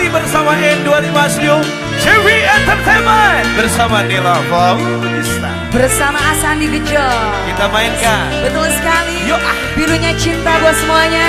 masih bersama N250 CV Entertainment bersama Nila Faulista. Bersama Asandi Gejo. Kita mainkan. Betul sekali. Yuk Birunya cinta buat semuanya.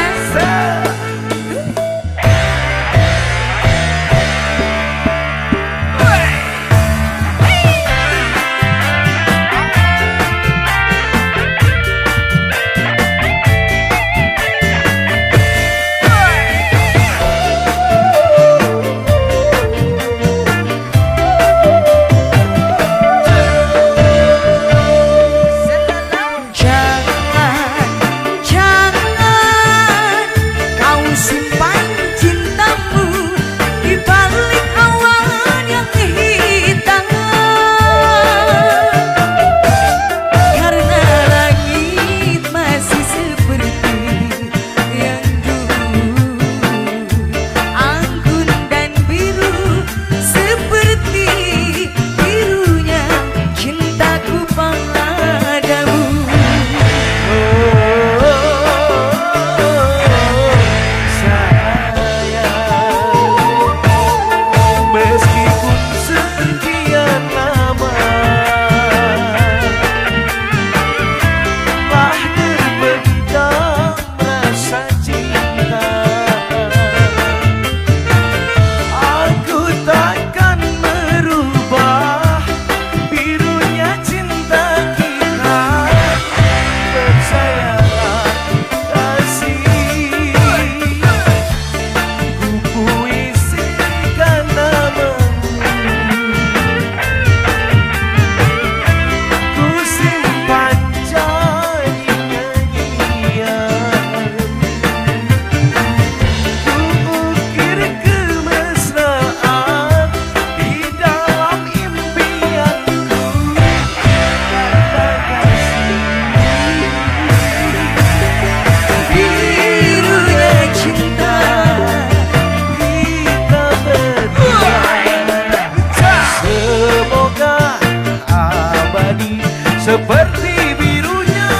Seperti birunya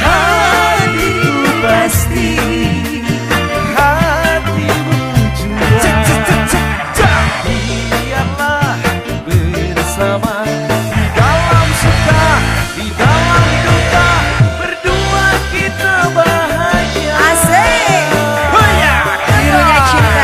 hatiku pasti, hatimu juga. Biarlah bersama di dalam suka, di dalam duka, berdua kita bahagia. Asik. Birunya cinta.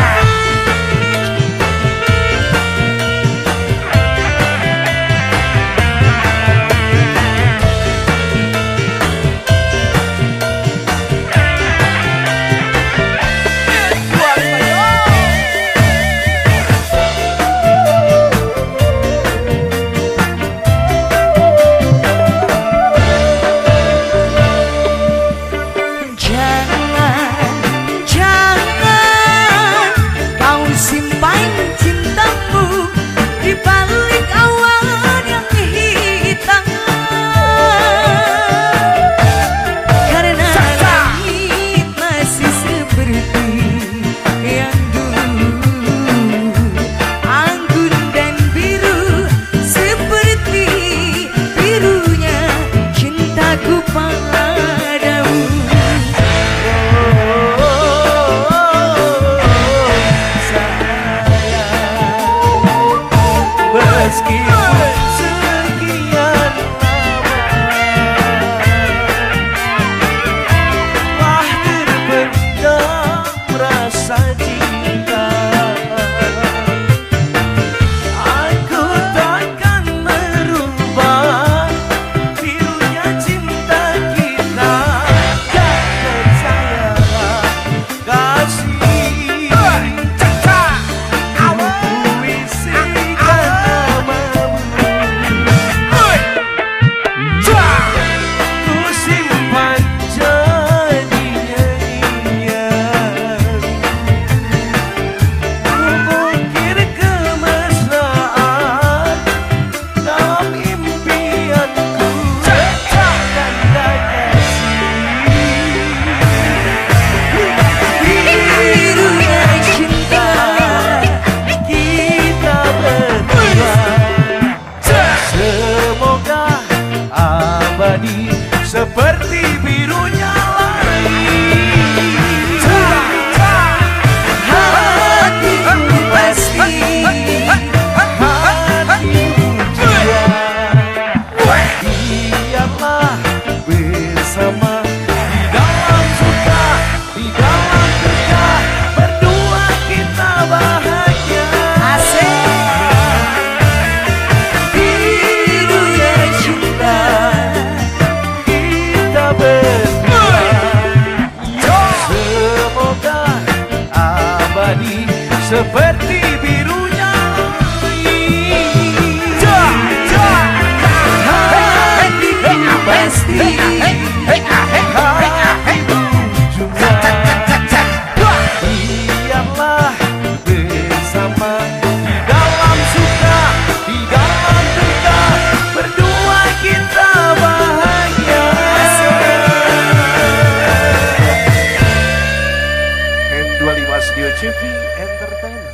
Meskipun sekian lama telah terpendam rasa cinta, aku takkan merubah birunya cinta kita. Dan percayalah kasih, seperti birunya langit. Mas Dio CV Entertainment.